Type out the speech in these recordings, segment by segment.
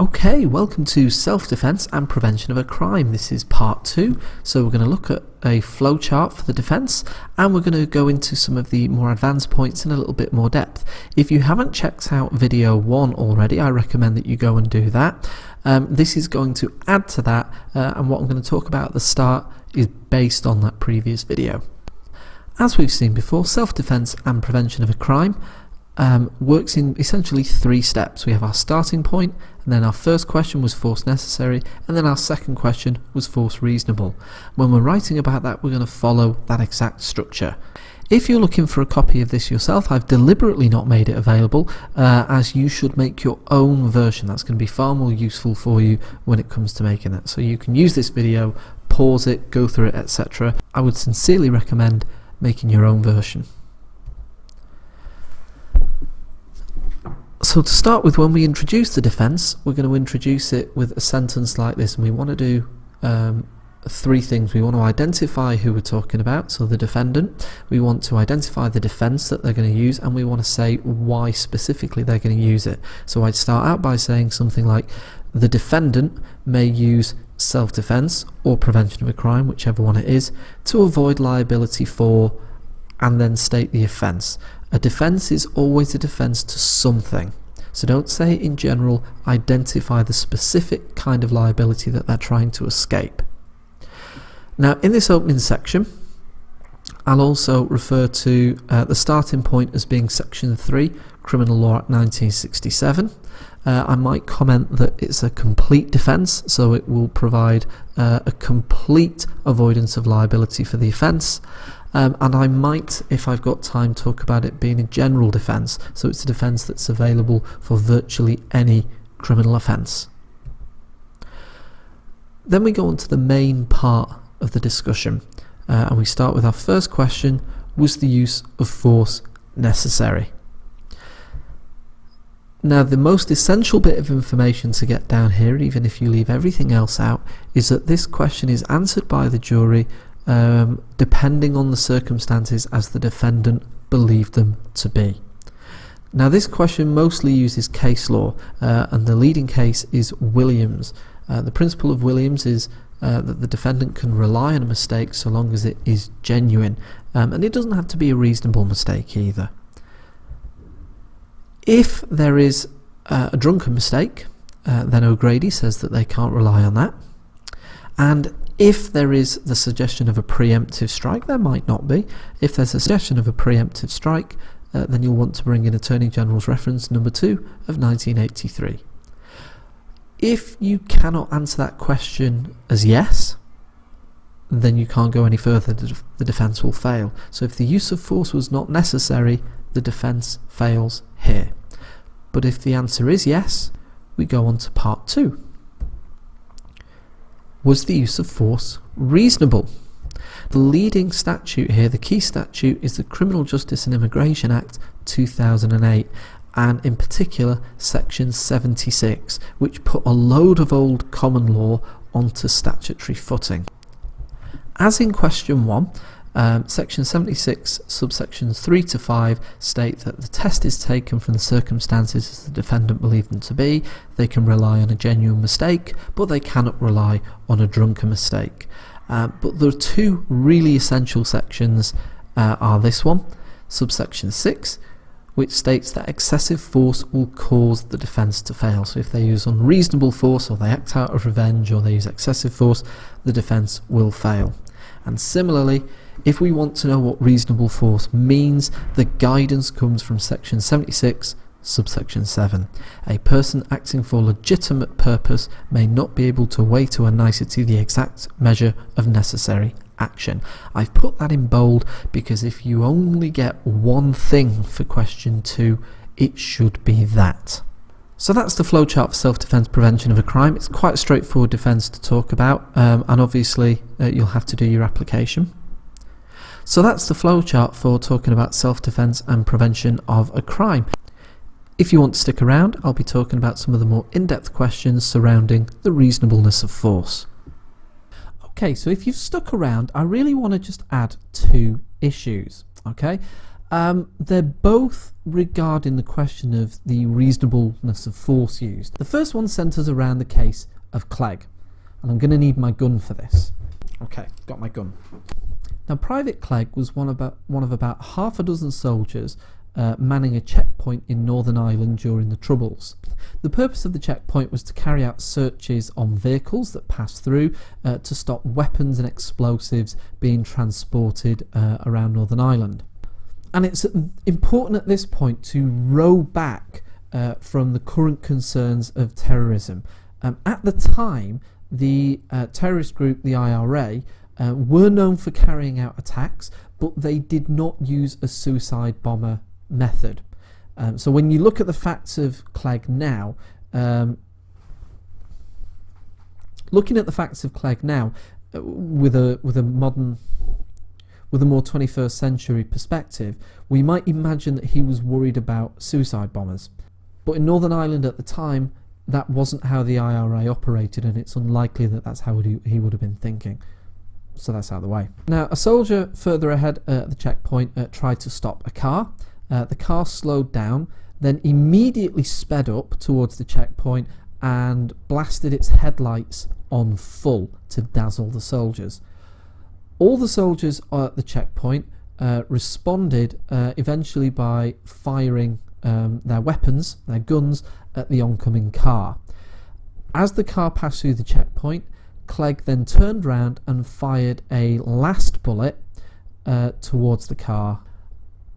Okay, welcome to Self-Defense and Prevention of a Crime. This is part 2, so we're going to look at a flowchart for the defense and we're going to go into some of the more advanced points in a little bit more depth. If you haven't checked out video 1 already, I recommend that you go and do that. This is going to add to that, and what I'm going to talk about at the start is based on that previous video. As we've seen before, self-defense and prevention of a crime works in essentially 3 steps. We have our starting point, and then our first question was force necessary, and then our second question was force reasonable. When we're writing about that, we're going to follow that exact structure. If you're looking for a copy of this yourself, I've deliberately not made it available, as you should make your own version. That's going to be far more useful for you when it comes to making that. So you can use this video, pause it, go through it, etc. I would sincerely recommend making your own version. So to start with, when we introduce the defense, we're going to introduce it with a sentence like this, and we want to do 3 things. We want to identify who we're talking about, so the defendant. We want to identify the defense that they're going to use, and we want to say why specifically they're going to use it. So I'd start out by saying something like, the defendant may use self-defense or prevention of a crime, whichever one it is, to avoid liability for, and then state the offence. A defence is always a defence to something. So don't say in general, identify the specific kind of liability that they're trying to escape. Now in this opening section, I'll also refer to the starting point as being section 3, Criminal Law Act 1967. I might comment that it's a complete defence, so it will provide a complete avoidance of liability for the offence. And I might, if I've got time, talk about it being a general defence, so it's a defence that's available for virtually any criminal offence. Then we go on to the main part of the discussion, and we start with our first question: was the use of force necessary? Now the most essential bit of information to get down here, even if you leave everything else out, is that this question is answered by the jury depending on the circumstances as the defendant believed them to be. Now this question mostly uses case law, and the leading case is Williams. The principle of Williams is that the defendant can rely on a mistake so long as it is genuine, and it doesn't have to be a reasonable mistake either. If there is a drunken mistake, then O'Grady says that they can't rely on that. And if there is the suggestion of a preemptive strike, there might not be. If there's a suggestion of a preemptive strike, then you'll want to bring in Attorney General's reference number 2 of 1983. If you cannot answer that question as yes, then you can't go any further. The defence will fail. So if the use of force was not necessary, the defence fails here. But if the answer is yes, we go on to part 2. Was the use of force reasonable? The leading statute here, the key statute, is the Criminal Justice and Immigration Act 2008, and in particular section 76, which put a load of old common law onto statutory footing. As in question 1, section 76 subsections 3 to 5 state that the test is taken from the circumstances as the defendant believed them to be. They can rely on a genuine mistake, but they cannot rely on a drunken mistake. But there are 2 really essential sections, are this one, subsection 6, which states that excessive force will cause the defence to fail. So if they use unreasonable force, or they act out of revenge, or they use excessive force, the defence will fail. And similarly, if we want to know what reasonable force means, the guidance comes from section 76, subsection 7. A person acting for legitimate purpose may not be able to weigh to a nicety the exact measure of necessary action. I've put that in bold because if you only get one thing for question 2, it should be that. So that's the flowchart for self-defense prevention of a crime. It's quite a straightforward defense to talk about, and obviously you'll have to do your application. So that's the flowchart for talking about self-defense and prevention of a crime. If you want to stick around, I'll be talking about some of the more in-depth questions surrounding the reasonableness of force. Okay, so if you've stuck around, I really want to just add 2 issues. Okay, They're both regarding the question of the reasonableness of force used. The first one centres around the case of Clegg, and I'm going to need my gun for this. Okay, got my gun. Now, Private Clegg was one of about half a dozen soldiers manning a checkpoint in Northern Ireland during the Troubles. The purpose of the checkpoint was to carry out searches on vehicles that passed through to stop weapons and explosives being transported around Northern Ireland. And it's important at this point to row back from the current concerns of terrorism. At the time, the terrorist group, the IRA, were known for carrying out attacks, but they did not use a suicide bomber method. So when you look at the facts of Clegg now, with a more 21st century perspective, we might imagine that he was worried about suicide bombers. But in Northern Ireland at the time, that wasn't how the IRA operated, and it's unlikely that that's how he would have been thinking. So that's out of the way. Now, a soldier further ahead at the checkpoint tried to stop a car. The car slowed down, then immediately sped up towards the checkpoint and blasted its headlights on full to dazzle the soldiers. All the soldiers at the checkpoint responded eventually by firing their weapons, their guns, at the oncoming car. As the car passed through the checkpoint, Clegg then turned round and fired a last bullet towards the car.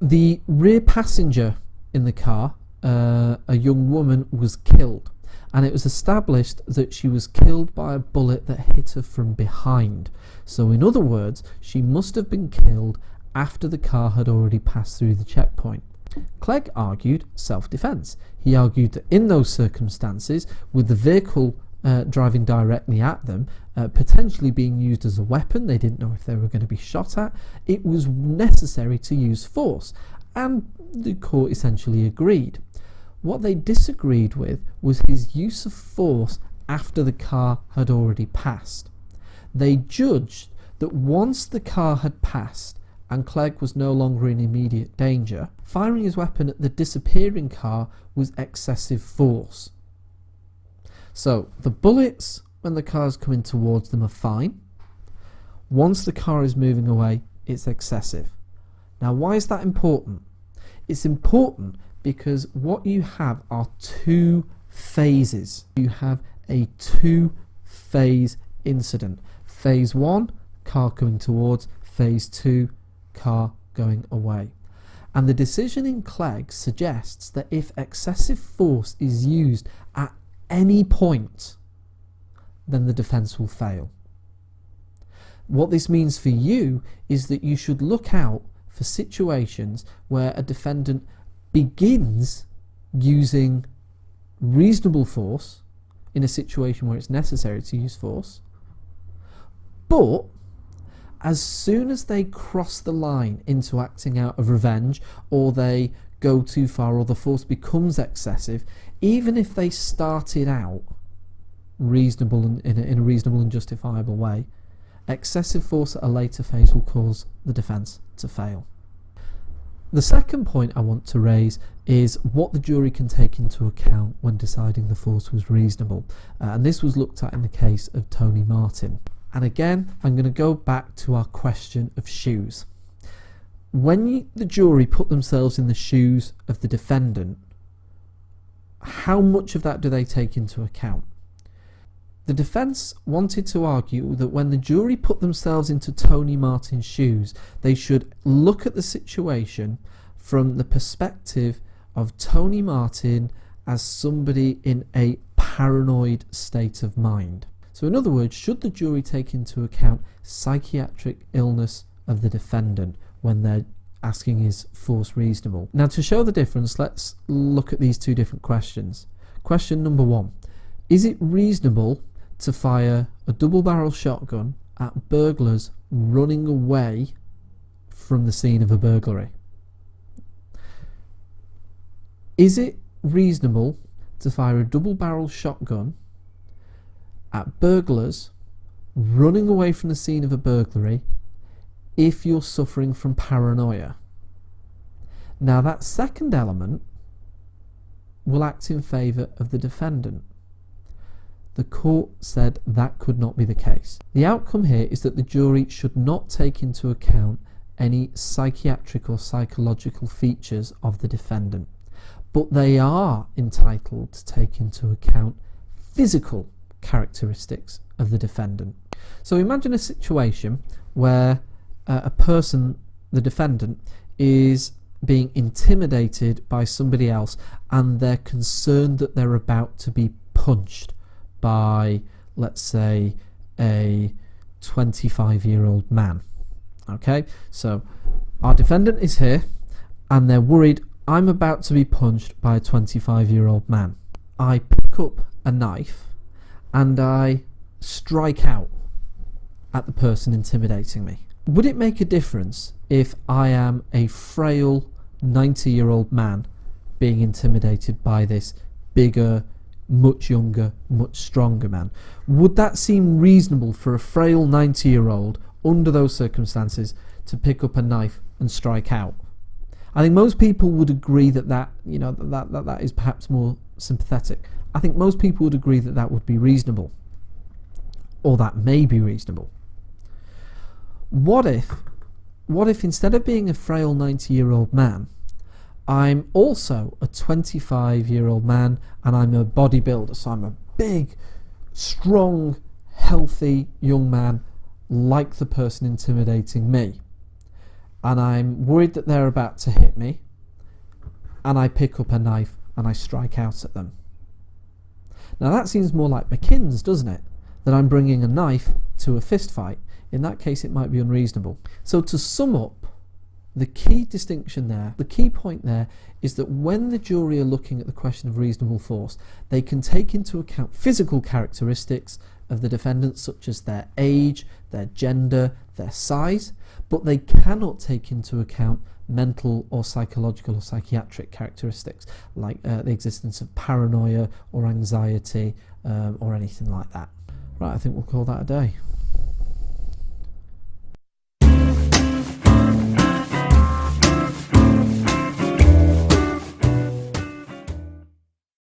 The rear passenger in the car, a young woman, was killed, and it was established that she was killed by a bullet that hit her from behind. So in other words, she must have been killed after the car had already passed through the checkpoint. Clegg argued self-defence. He argued that in those circumstances, with the vehicle driving directly at them, potentially being used as a weapon, they didn't know if they were going to be shot at, it was necessary to use force, and the court essentially agreed. What they disagreed with was his use of force after the car had already passed. They judged that once the car had passed and Clegg was no longer in immediate danger, firing his weapon at the disappearing car was excessive force. So the bullets when the car is coming towards them are fine. Once the car is moving away, it's excessive. Now, why is that important? It's important because what you have are two phases. You have a two-phase incident. Phase 1, car coming towards. Phase 2, car going away. And the decision in Clegg suggests that if excessive force is used at any point, then the defence will fail. What this means for you is that you should look out for situations where a defendant begins using reasonable force in a situation where it's necessary to use force, but as soon as they cross the line into acting out of revenge, or they go too far, or the force becomes excessive, even if they started out reasonable and in a reasonable and justifiable way, excessive force at a later phase will cause the defence to fail. The second point I want to raise is what the jury can take into account when deciding the force was reasonable, and this was looked at in the case of Tony Martin. And again, I'm going to go back to our question of shoes. When the jury put themselves in the shoes of the defendant, how much of that do they take into account? The defence wanted to argue that when the jury put themselves into Tony Martin's shoes, they should look at the situation from the perspective of Tony Martin as somebody in a paranoid state of mind. So in other words, should the jury take into account psychiatric illness of the defendant when they're asking is force reasonable? Now, to show the difference, let's look at these two different questions. Question number 1. Is it reasonable to fire a double-barrel shotgun at burglars running away from the scene of a burglary? Is it reasonable to fire a double-barrel shotgun at burglars running away from the scene of a burglary if you're suffering from paranoia? Now that second element will act in favour of the defendant. The court said that could not be the case. The outcome here is that the jury should not take into account any psychiatric or psychological features of the defendant, but they are entitled to take into account physical characteristics of the defendant. So imagine a situation where a person, the defendant, is being intimidated by somebody else and they're concerned that they're about to be punched by, let's say, a 25-year-old man. Okay, so our defendant is here and they're worried, I'm about to be punched by a 25-year-old man. I pick up a knife and I strike out at the person intimidating me. Would it make a difference if I am a frail 90-year-old man being intimidated by this bigger, much younger, much stronger man? Would that seem reasonable for a frail 90-year-old under those circumstances to pick up a knife and strike out? I think most people would agree that is perhaps more sympathetic. I think most people would agree that that would be reasonable, or that may be reasonable. What if instead of being a frail 90-year-old man, I'm also a 25-year-old man and I'm a bodybuilder, so I'm a big, strong, healthy young man like the person intimidating me, and I'm worried that they're about to hit me, and I pick up a knife and I strike out at them. Now that seems more like McKinn's, doesn't it? That I'm bringing a knife to a fist fight. In that case it might be unreasonable. So to sum up, the key distinction there, the key point there, is that when the jury are looking at the question of reasonable force, they can take into account physical characteristics of the defendant, such as their age, their gender, their size, but they cannot take into account mental or psychological or psychiatric characteristics, like the existence of paranoia or anxiety or anything like that. Right, I think we'll call that a day.